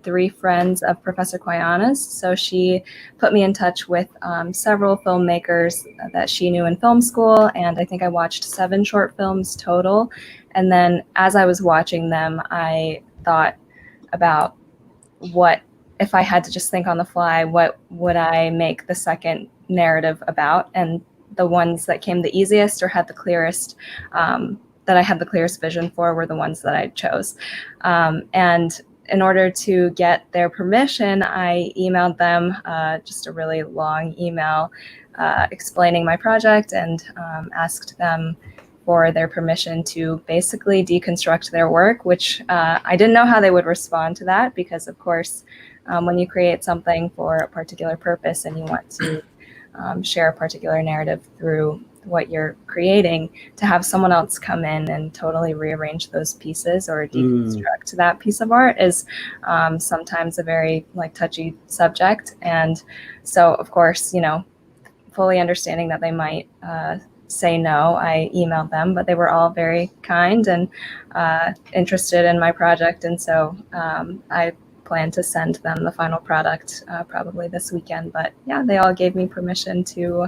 3 friends of Professor Quayana's. So she put me in touch with several filmmakers that she knew in film school, and I think I watched 7 short films total. And then as I was watching them, I thought about, what if I had to just think on the fly, what would I make the second narrative about? And the ones that came the easiest or had the clearest, that I had the clearest vision for, were the ones that I chose. And in order to get their permission, I emailed them just a really long email explaining my project, and asked them for their permission to basically deconstruct their work, which I didn't know how they would respond to that, because of course, when you create something for a particular purpose and you want to share a particular narrative through what you're creating, to have someone else come in and totally rearrange those pieces or deconstruct that piece of art is sometimes a very touchy subject. And so, of course, fully understanding that they might say no, I emailed them, but they were all very kind and interested in my project. And so I plan to send them the final product probably this weekend. But yeah, they all gave me permission to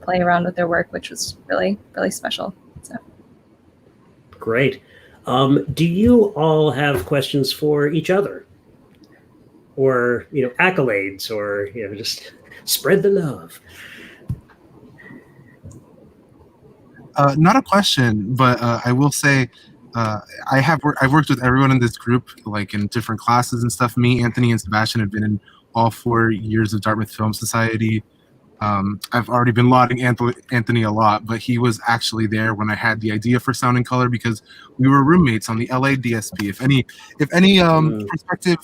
play around with their work, which was really, really special. So great. Do you all have questions for each other, or accolades, or just spread the love? Not a question, but I will say I've worked with everyone in this group, like in different classes and stuff. Me, Anthony, and Sebastian have been in all 4 years of Dartmouth Film Society. I've already been lauding Anthony a lot, but he was actually there when I had the idea for Sound and Color, because we were roommates on the LA DSP. If any prospective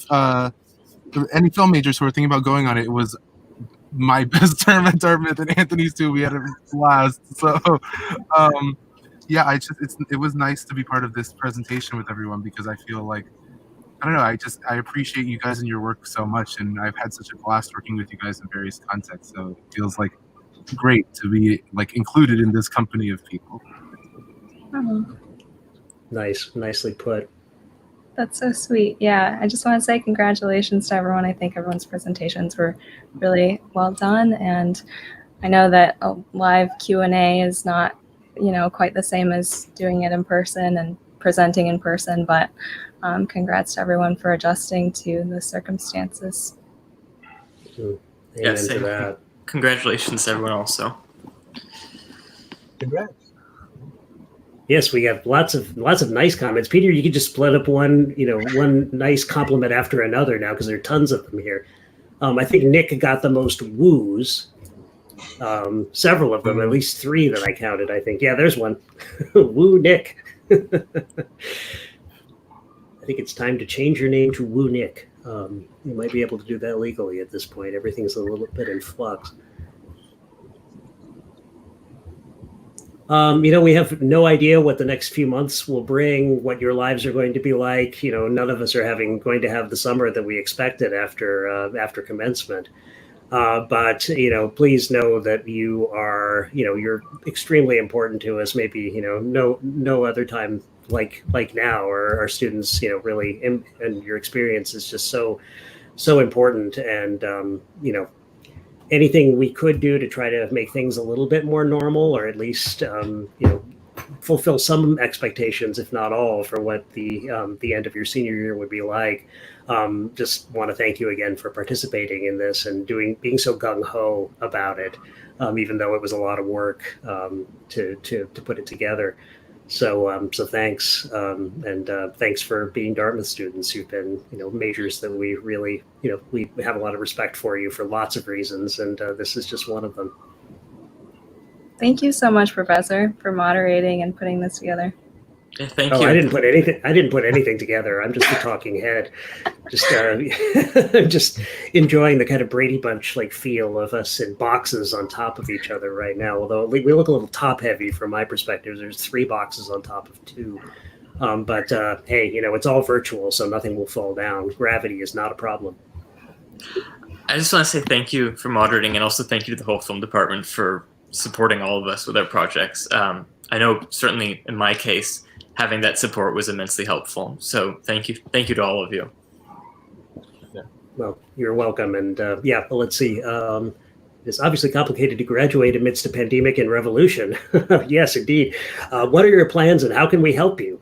any film majors who are thinking about going on it, it was my best term at Dartmouth, and Anthony's too. We had a blast. So yeah, it was nice to be part of this presentation with everyone, because I feel like, I don't know, I appreciate you guys and your work so much, and I've had such a blast working with you guys in various contexts. So it feels like great to be included in this company of people. Nicely put. That's so sweet. Yeah, I just want to say congratulations to everyone. I think everyone's presentations were really well done, and I know that a live Q&A is not, quite the same as doing it in person and presenting in person, but congrats to everyone for adjusting to the circumstances. Amen Yes, to that. Congratulations to everyone also. Congrats. Yes, we have lots of nice comments. Peter, you could just split up one nice compliment after another now, because there are tons of them here. I think Nick got the most woos. Several of them, at least 3 that I counted, I think. Yeah, there's one. Woo Nick. I think it's time to change your name to Woo Nick. You might be able to do that legally at this point. Everything's a little bit in flux. We have no idea what the next few months will bring, what your lives are going to be like. None of us are going to have the summer that we expected after commencement. But please know that you are, you're extremely important to us. Maybe no other time like now, or our students, really, and your experience is just so important. And anything we could do to try to make things a little bit more normal, or at least fulfill some expectations, if not all, for what the end of your senior year would be like. Just want to thank you again for participating in this and being so gung-ho about it, even though it was a lot of work to put it together. So thanks, and thanks for being Dartmouth students who've been, majors that we really, we have a lot of respect for you for lots of reasons, and this is just one of them. Thank you so much, Professor, for moderating and putting this together. Yeah, thank you. I didn't put anything together. I'm just a talking head. Just just enjoying the kind of Brady Bunch like feel of us in boxes on top of each other right now. Although we look a little top heavy from my perspective. There's 3 boxes on top of 2. But hey, it's all virtual, so nothing will fall down. Gravity is not a problem. I just want to say thank you for moderating, and also thank you to the whole film department for supporting all of us with our projects. I know certainly in my case, having that support was immensely helpful. So thank you to all of you. Yeah. Well, you're welcome. And well, let's see. It's obviously complicated to graduate amidst a pandemic and revolution. Yes, indeed. What are your plans, and how can we help you?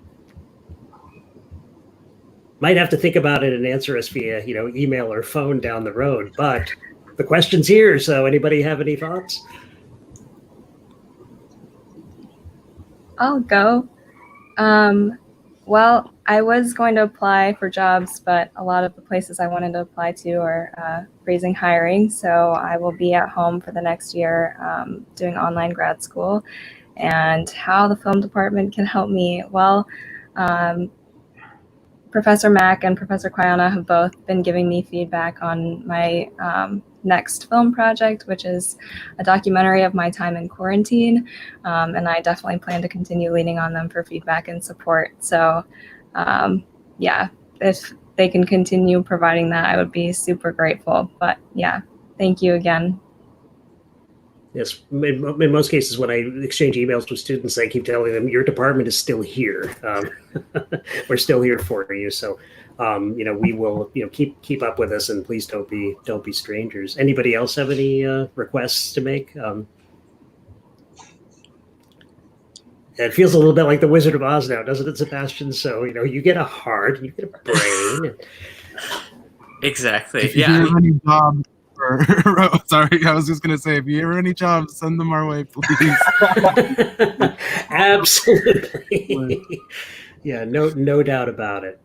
Might have to think about it and answer us via, email or phone down the road. But the question's here. So anybody have any thoughts? I'll go. Well, I was going to apply for jobs, but a lot of the places I wanted to apply to are freezing hiring. So I will be at home for the next year doing online grad school. And how the film department can help me? Well, Professor Mack and Professor Quayana have both been giving me feedback on my next film project, which is a documentary of my time in quarantine. And I definitely plan to continue leaning on them for feedback and support. So yeah, if they can continue providing that, I would be super grateful. But yeah, thank you again. Yes, in most cases, when I exchange emails with students, I keep telling them your department is still here. We're still here for you. So, we will, keep up with us, and please don't be strangers. Anybody else have any requests to make? It feels a little bit like the Wizard of Oz now, doesn't it, Sebastian? So, you get a heart, you get a brain. Exactly. If you hear any jobs, sorry, I was just going to say, if you hear any jobs, send them our way, please. Absolutely. Yeah, no doubt about it.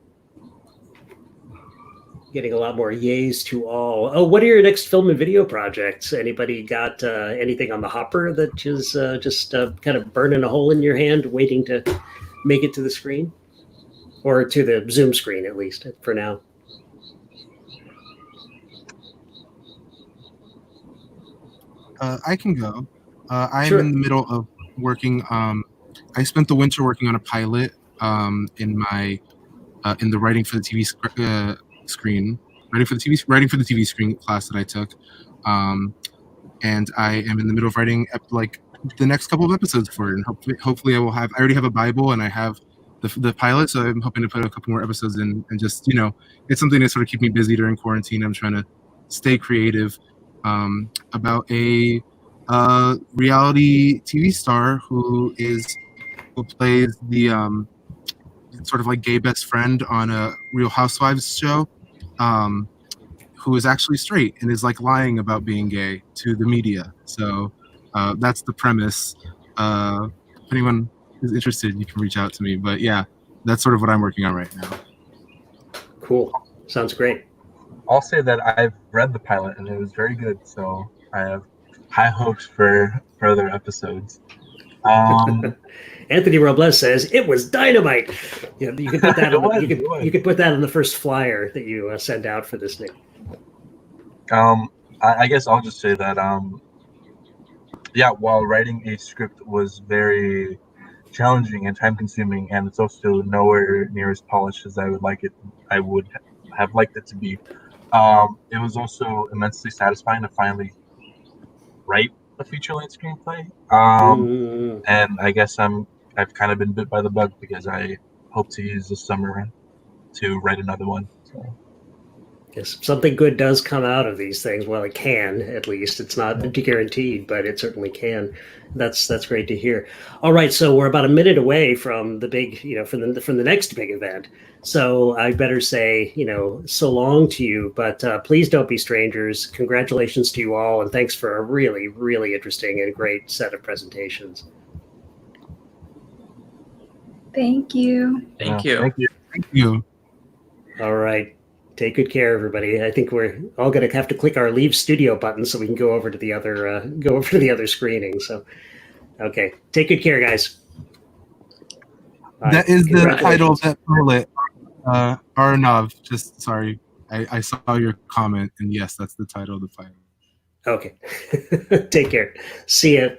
Getting a lot more yays to all. Oh, what are your next film and video projects? Anybody got anything on the hopper that is just kind of burning a hole in your hand, waiting to make it to the screen? Or to the Zoom screen, at least, for now? I can go. I'm Sure. in the middle of working. I spent the winter working on a pilot in the writing for the TV screen, writing for the TV screen class that I took, and I am in the middle of writing like the next couple of episodes for it. And hopefully, I already have a Bible, and I have the pilot, so I'm hoping to put a couple more episodes in, and just it's something to sort of keep me busy during quarantine. I'm trying to stay creative. About a reality TV star who plays the sort of like gay best friend on a Real Housewives show, who is actually straight and is like lying about being gay to the media. So that's the premise. If anyone is interested, you can reach out to me. But yeah, that's sort of what I'm working on right now. Cool. Sounds great. I'll say that I've read the pilot and it was very good, so I have high hopes for further episodes. Anthony Robles says it was dynamite. You can put that you could put that on the first flyer that you send out for this thing. I guess I'll just say that while writing a script was very challenging and time consuming, and it's also nowhere near as polished as I would have liked it to be. It was also immensely satisfying to finally write a feature-length screenplay. And I guess I've kind of been bit by the bug because I hope to use this summer to write another one. So. Yes, something good does come out of these things. Well, it can, at least. It's not guaranteed, but it certainly can. That's great to hear. All right, so we're about a minute away from the big, from the next big event. So I better say, so long to you, but please don't be strangers. Congratulations to you all, and thanks for a really, really interesting and great set of presentations. Thank you. Thank you. Thank you. Thank you. All right. Take good care, everybody. I think we're all going to have to click our leave studio button so we can go over to the other screening. So, okay. Take good care, guys. Bye. That is the Congratulations. title of that pilot. Arnav, just sorry. I saw your comment, and yes, that's the title of the pilot. Okay. Take care. See ya.